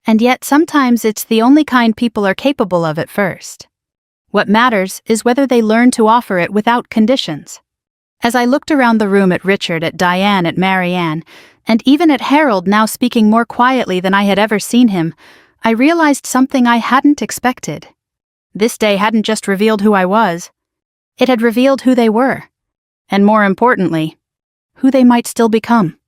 And yet sometimes it's the only kind people are capable of at first. What matters is whether they learn to offer it without conditions. As I looked around the room at Richard, at Diane, at Marianne, and even at Harold, now speaking more quietly than I had ever seen him, I realized something I hadn't expected. This day hadn't just revealed who I was. It had revealed who they were. And more importantly, who they might still become.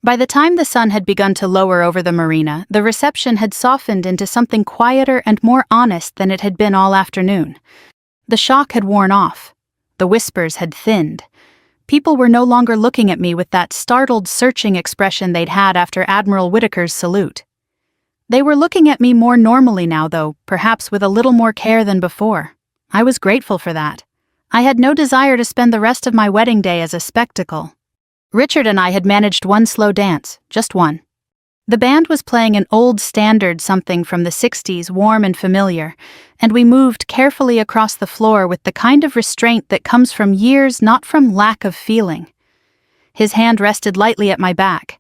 By the time the sun had begun to lower over the marina, the reception had softened into something quieter and more honest than it had been all afternoon. The shock had worn off. The whispers had thinned. People were no longer looking at me with that startled, searching expression they'd had after Admiral Whitaker's salute. They were looking at me more normally now, though, perhaps with a little more care than before. I was grateful for that. I had no desire to spend the rest of my wedding day as a spectacle. Richard and I had managed one slow dance, just one. The band was playing an old standard something from the 60s, warm and familiar, and we moved carefully across the floor with the kind of restraint that comes from years, not from lack of feeling. His hand rested lightly at my back.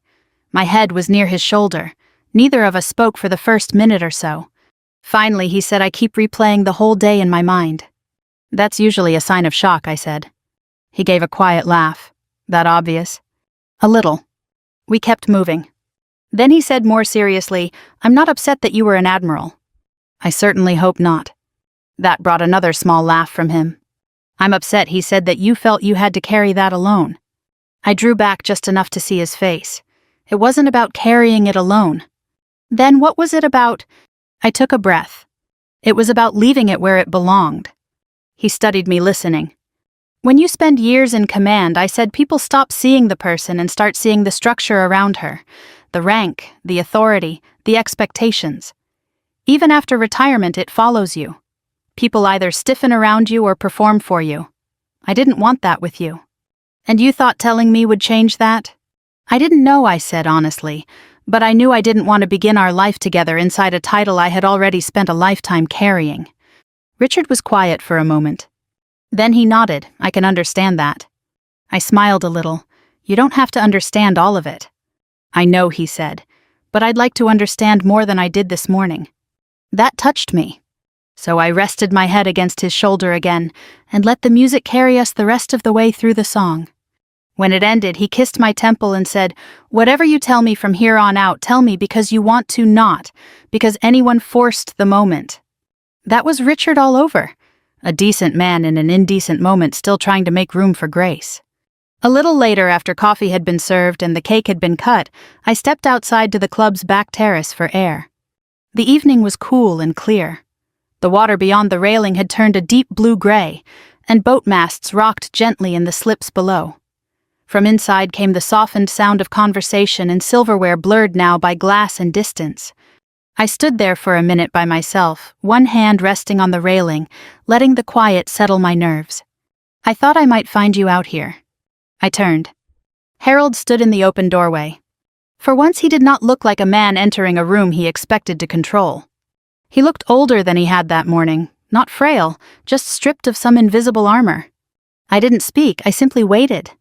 My head was near his shoulder. Neither of us spoke for the first minute or so. Finally, he said, I keep replaying the whole day in my mind. That's usually a sign of shock, I said. He gave a quiet laugh. That obvious? A little. We kept moving. Then he said more seriously, I'm not upset that you were an admiral. I certainly hope not. That brought another small laugh from him. I'm upset, he said, that you felt you had to carry that alone. I drew back just enough to see his face. It wasn't about carrying it alone. Then what was it about? I took a breath. It was about leaving it where it belonged. He studied me, listening. When you spend years in command, I said, people stop seeing the person and start seeing the structure around her. The rank, the authority, the expectations. Even after retirement, it follows you. People either stiffen around you or perform for you. I didn't want that with you. And you thought telling me would change that? I didn't know, I said honestly, but I knew I didn't want to begin our life together inside a title I had already spent a lifetime carrying. Richard was quiet for a moment. Then he nodded. I can understand that. I smiled a little. You don't have to understand all of it. I know, he said, but I'd like to understand more than I did this morning. That touched me. So I rested my head against his shoulder again and let the music carry us the rest of the way through the song. When it ended, he kissed my temple and said, whatever you tell me from here on out, tell me because you want to, not because anyone forced the moment. That was Richard all over. A decent man in an indecent moment, still trying to make room for grace. A little later, after coffee had been served and the cake had been cut, I stepped outside to the club's back terrace for air. The evening was cool and clear. The water beyond the railing had turned a deep blue-gray, and boat masts rocked gently in the slips below. From inside came the softened sound of conversation and silverware blurred now by glass and distance. I stood there for a minute by myself, one hand resting on the railing, letting the quiet settle my nerves. I thought I might find you out here. I turned. Harold stood in the open doorway. For once he did not look like a man entering a room he expected to control. He looked older than he had that morning, not frail, just stripped of some invisible armor. I didn't speak, I simply waited.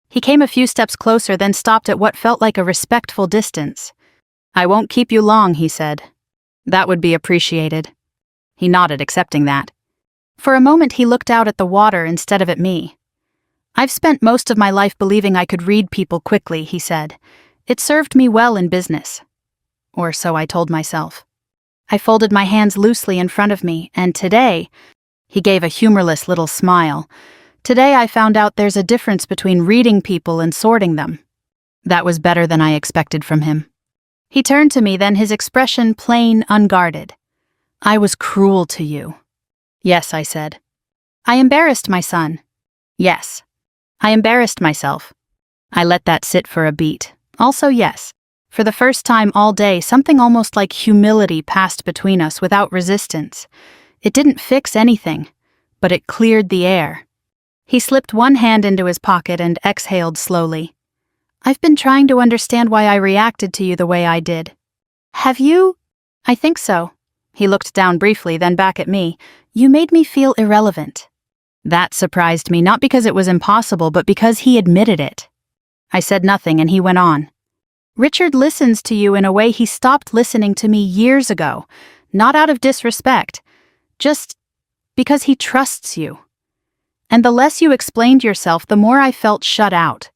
He came a few steps closer, then stopped at what felt like a respectful distance. "I won't keep you long," he said. "That would be appreciated." He nodded, accepting that. For a moment he looked out at the water instead of at me. "I've spent most of my life believing I could read people quickly," he said. "It served me well in business." Or so I told myself. I folded my hands loosely in front of me, and today, he gave a humorless little smile. Today I found out there's a difference between reading people and sorting them. That was better than I expected from him. He turned to me, then his expression plain, unguarded. "I was cruel to you." "Yes," I said. "I embarrassed my son." "Yes." "I embarrassed myself." I let that sit for a beat. Also, yes. For the first time all day, something almost like humility passed between us without resistance. It didn't fix anything, but it cleared the air. He slipped one hand into his pocket and exhaled slowly. "I've been trying to understand why I reacted to you the way I did." "Have you?" "I think so." He looked down briefly, then back at me. "You made me feel irrelevant." That surprised me, not because it was impossible, but because he admitted it. I said nothing, and he went on. "Richard listens to you in a way he stopped listening to me years ago, not out of disrespect, just because he trusts you. And the less you explained yourself, the more I felt shut out.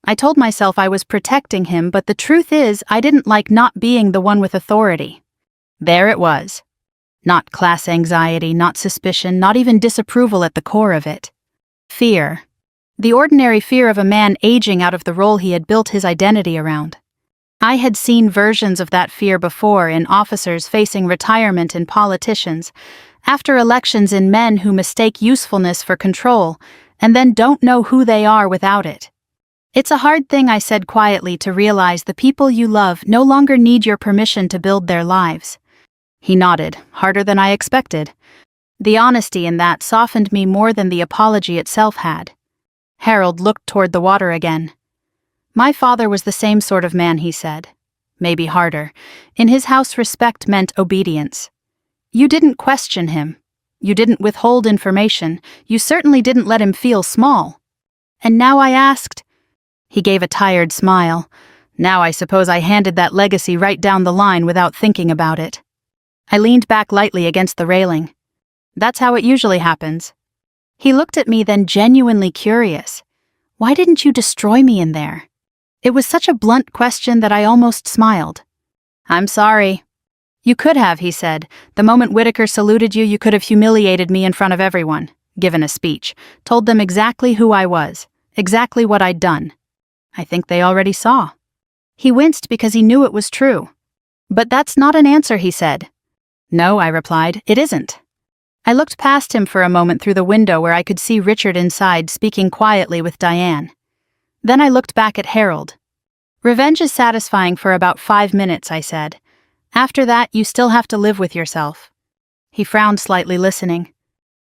I told myself I was protecting him, but the truth is, I didn't like not being the one with authority. There it was. Not class anxiety, not suspicion, not even disapproval at the core of it. Fear. The ordinary fear of a man aging out of the role he had built his identity around. I had seen versions of that fear before in officers facing retirement and politicians, after elections in men who mistake usefulness for control, and then don't know who they are without it. "It's a hard thing," I said quietly, "to realize the people you love no longer need your permission to build their lives." He nodded, harder than I expected. The honesty in that softened me more than the apology itself had. Harold looked toward the water again. "My father was the same sort of man," he said. "Maybe harder. In his house, respect meant obedience. You didn't question him. You didn't withhold information. You certainly didn't let him feel small. And now I asked..." He gave a tired smile. "Now I suppose I handed that legacy right down the line without thinking about it." I leaned back lightly against the railing. "That's how it usually happens." He looked at me, then genuinely curious. "Why didn't you destroy me in there?" It was such a blunt question that I almost smiled. "I'm sorry." "You could have," he said. "The moment Whitaker saluted you, you could have humiliated me in front of everyone, given a speech, told them exactly who I was, exactly what I'd done. I think they already saw." He winced because he knew it was true. "But that's not an answer," he said. "No," I replied, "it isn't." I looked past him for a moment through the window where I could see Richard inside speaking quietly with Diane. Then I looked back at Harold. "Revenge is satisfying for about 5 minutes," I said. "After that, you still have to live with yourself." He frowned slightly, listening.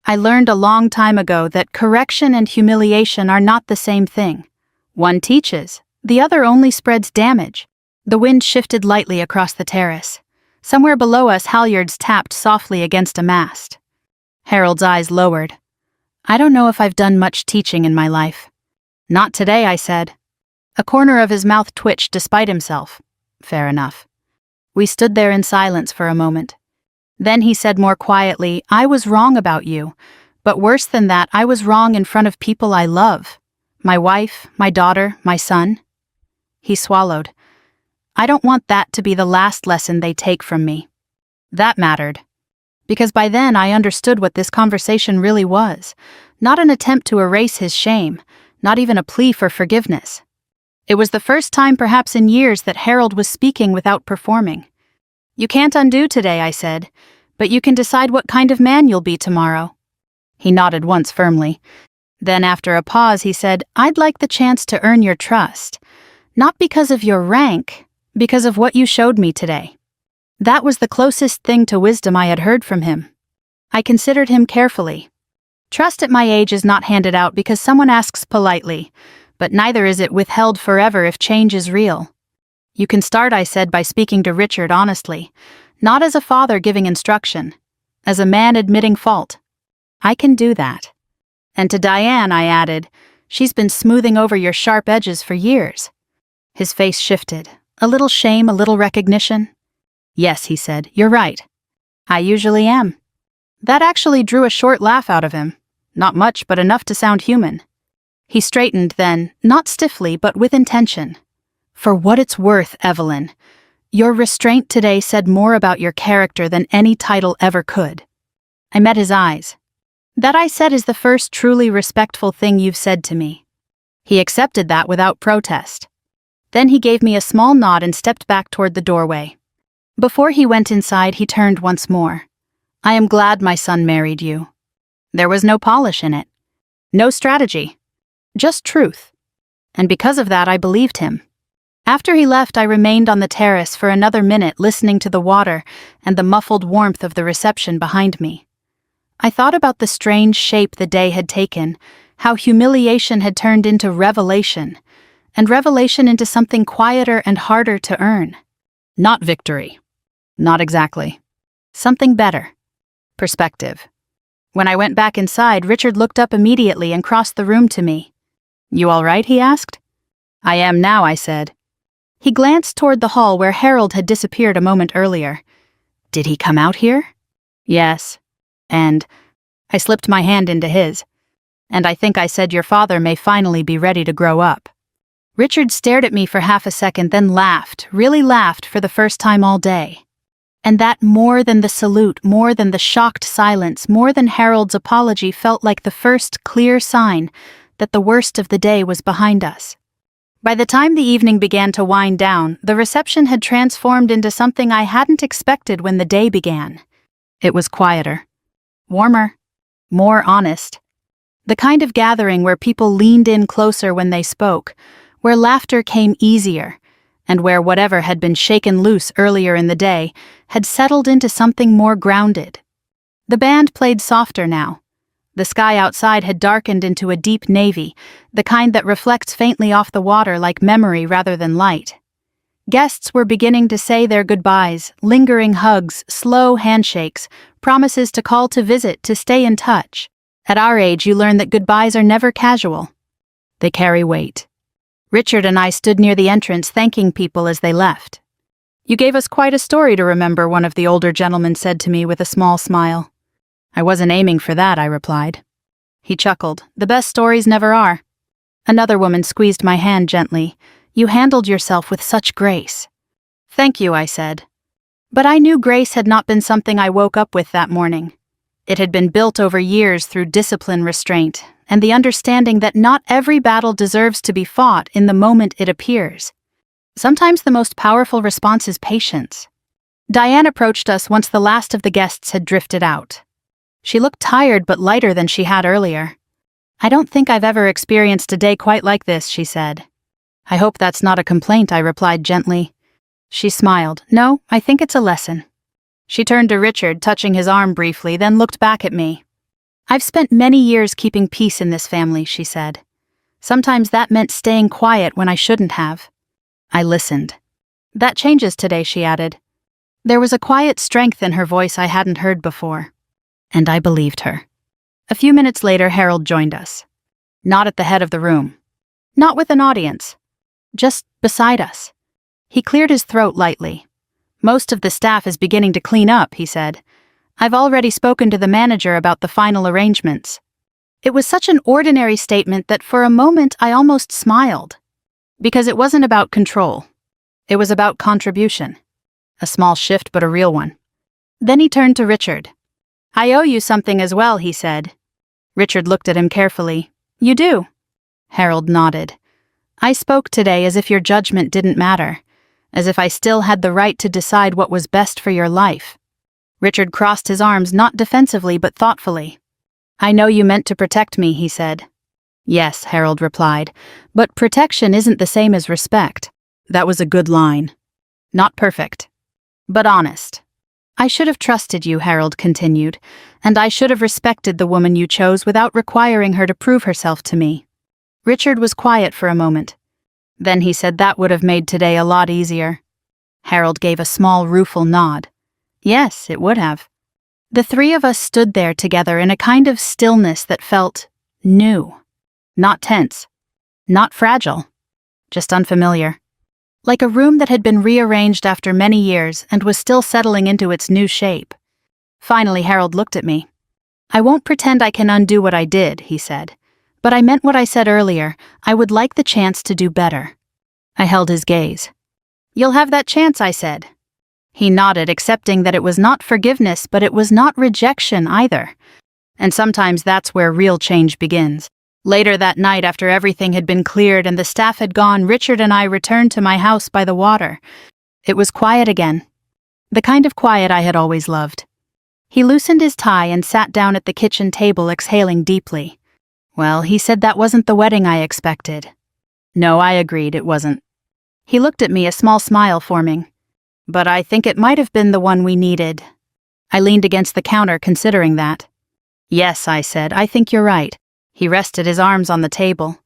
"I learned a long time ago that correction and humiliation are not the same thing. One teaches, the other only spreads damage." The wind shifted lightly across the terrace. Somewhere below us, halyards tapped softly against a mast. Harold's eyes lowered. "I don't know if I've done much teaching in my life." "Not today," I said. A corner of his mouth twitched despite himself. "Fair enough." We stood there in silence for a moment. Then he said more quietly, "I was wrong about you. But worse than that, I was wrong in front of people I love. My wife, my daughter, my son." He swallowed. "I don't want that to be the last lesson they take from me." That mattered. Because by then I understood what this conversation really was. Not an attempt to erase his shame, not even a plea for forgiveness. It was the first time perhaps in years that Harold was speaking without performing. "You can't undo today," I said, "but you can decide what kind of man you'll be tomorrow." He nodded once firmly. Then after a pause he said, "I'd like the chance to earn your trust. Not because of your rank, because of what you showed me today." That was the closest thing to wisdom I had heard from him. I considered him carefully. Trust at my age is not handed out because someone asks politely, but neither is it withheld forever if change is real. "You can start," I said, "by speaking to Richard honestly, not as a father giving instruction, as a man admitting fault." "I can do that." And to Diane, I added, she's been smoothing over your sharp edges for years. His face shifted. A little shame, a little recognition. Yes, he said, you're right. I usually am. That actually drew a short laugh out of him. Not much, but enough to sound human. He straightened then, not stiffly, but with intention. For what it's worth, Evelyn, your restraint today said more about your character than any title ever could. I met his eyes. That, I said, is the first truly respectful thing you've said to me. He accepted that without protest. Then he gave me a small nod and stepped back toward the doorway. Before he went inside, he turned once more. I am glad my son married you. There was no polish in it. No strategy. Just truth. And because of that, I believed him. After he left, I remained on the terrace for another minute listening to the water and the muffled warmth of the reception behind me. I thought about the strange shape the day had taken, how humiliation had turned into revelation, and revelation into something quieter and harder to earn. Not victory. Not exactly. Something better. Perspective. When I went back inside, Richard looked up immediately and crossed the room to me. You all right? He asked. I am now, I said. He glanced toward the hall where Harold had disappeared a moment earlier. Did he come out here? Yes. And I slipped my hand into his. And I think I said your father may finally be ready to grow up. Richard stared at me for half a second, then laughed, really laughed for the first time all day. And that, more than the salute, more than the shocked silence, more than Harold's apology, felt like the first clear sign that the worst of the day was behind us. By the time the evening began to wind down, the reception had transformed into something I hadn't expected when the day began. It was quieter. Warmer. More honest. The kind of gathering where people leaned in closer when they spoke, where laughter came easier, and where whatever had been shaken loose earlier in the day had settled into something more grounded. The band played softer now. The sky outside had darkened into a deep navy, the kind that reflects faintly off the water like memory rather than light. Guests were beginning to say their goodbyes, lingering hugs, slow handshakes, promises to call to visit, to stay in touch. At our age, you learn that goodbyes are never casual. They carry weight. Richard and I stood near the entrance thanking people as they left. You gave us quite a story to remember, one of the older gentlemen said to me with a small smile. I wasn't aiming for that, I replied. He chuckled. The best stories never are. Another woman squeezed my hand gently. You handled yourself with such grace. Thank you, I said. But I knew grace had not been something I woke up with that morning. It had been built over years through discipline, restraint, and the understanding that not every battle deserves to be fought in the moment it appears. Sometimes the most powerful response is patience. Diane approached us once the last of the guests had drifted out. She looked tired but lighter than she had earlier. I don't think I've ever experienced a day quite like this, she said. I hope that's not a complaint, I replied gently. She smiled. No, I think it's a lesson. She turned to Richard, touching his arm briefly, then looked back at me. I've spent many years keeping peace in this family, she said. Sometimes that meant staying quiet when I shouldn't have. I listened. That changes today, she added. There was a quiet strength in her voice I hadn't heard before. And I believed her. A few minutes later, Harold joined us. Not at the head of the room. Not with an audience. Just beside us. He cleared his throat lightly. Most of the staff is beginning to clean up, he said. I've already spoken to the manager about the final arrangements. It was such an ordinary statement that for a moment I almost smiled. Because it wasn't about control. It was about contribution. A small shift, but a real one. Then he turned to Richard. I owe you something as well, he said. Richard looked at him carefully. You do? Harold nodded. I spoke today as if your judgment didn't matter, as if I still had the right to decide what was best for your life. Richard crossed his arms, not defensively but thoughtfully. I know you meant to protect me, he said. Yes, Harold replied, but protection isn't the same as respect. That was a good line. Not perfect, but honest. I should have trusted you, Harold continued, and I should have respected the woman you chose without requiring her to prove herself to me. Richard was quiet for a moment. Then he said that would have made today a lot easier. Harold gave a small, rueful nod. Yes, it would have. The three of us stood there together in a kind of stillness that felt New. Not tense. Not fragile. Just unfamiliar. Like a room that had been rearranged after many years and was still settling into its new shape. Finally, Harold looked at me. "I won't pretend I can undo what I did," he said. "But I meant what I said earlier. I would like the chance to do better." I held his gaze. "You'll have that chance," I said. He nodded, accepting that it was not forgiveness, but it was not rejection either. And sometimes that's where real change begins. Later that night, after everything had been cleared and the staff had gone, Richard and I returned to my house by the water. It was quiet again. The kind of quiet I had always loved. He loosened his tie and sat down at the kitchen table, exhaling deeply. "Well," he said, "that wasn't the wedding I expected." "No," I agreed, "it wasn't." He looked at me, a small smile forming. "But I think it might have been the one we needed." I leaned against the counter, considering that. "Yes," I said, "I think you're right." He rested his arms on the table.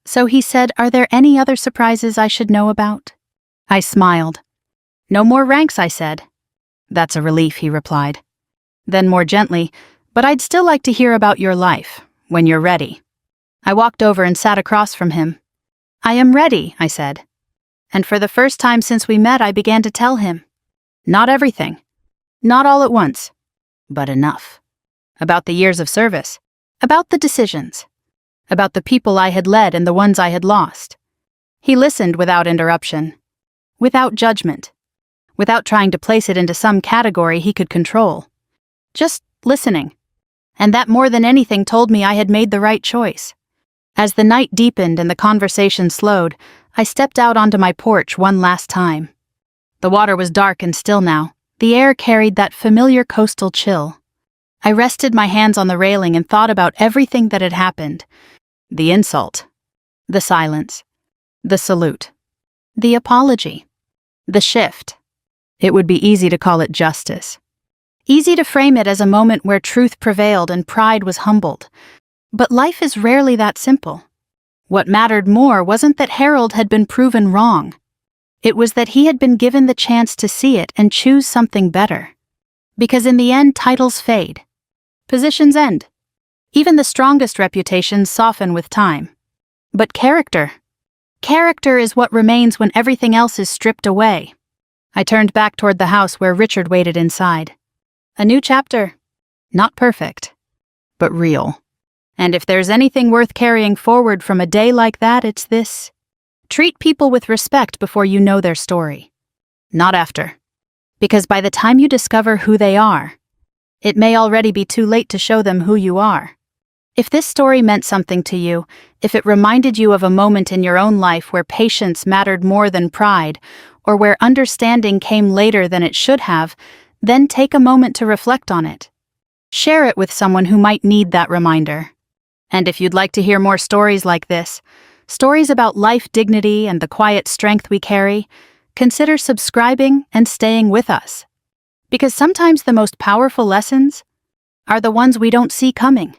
"So," he said, "are there any other surprises I should know about?" I smiled. "No more ranks," I said. "That's a relief," he replied. Then more gently, "But I'd still like to hear about your life, when you're ready." I walked over and sat across from him. "I am ready," I said. And for the first time since we met, I began to tell him. Not everything. Not all at once. But enough. About the years of service. About the decisions. About the people I had led and the ones I had lost. He listened without interruption. Without judgment. Without trying to place it into some category he could control. Just listening. And that more than anything told me I had made the right choice. As the night deepened and the conversation slowed, I stepped out onto my porch one last time. The water was dark and still now. The air carried that familiar coastal chill. I rested my hands on the railing and thought about everything that had happened. The insult. The silence. The salute. The apology. The shift. It would be easy to call it justice. Easy to frame it as a moment where truth prevailed and pride was humbled. But life is rarely that simple. What mattered more wasn't that Harold had been proven wrong. It was that he had been given the chance to see it and choose something better. Because in the end, titles fade. Positions end. Even the strongest reputations soften with time. But character is what remains when everything else is stripped away. I turned back toward the house where Richard waited inside. A new chapter. Not perfect, but real. And if there's anything worth carrying forward from a day like that, it's this. Treat people with respect before you know their story. Not after. Because by the time you discover who they are, it may already be too late to show them who you are. If this story meant something to you, if it reminded you of a moment in your own life where patience mattered more than pride, or where understanding came later than it should have, then take a moment to reflect on it. Share it with someone who might need that reminder. And if you'd like to hear more stories like this, stories about life dignity and the quiet strength we carry, consider subscribing and staying with us. Because sometimes the most powerful lessons are the ones we don't see coming.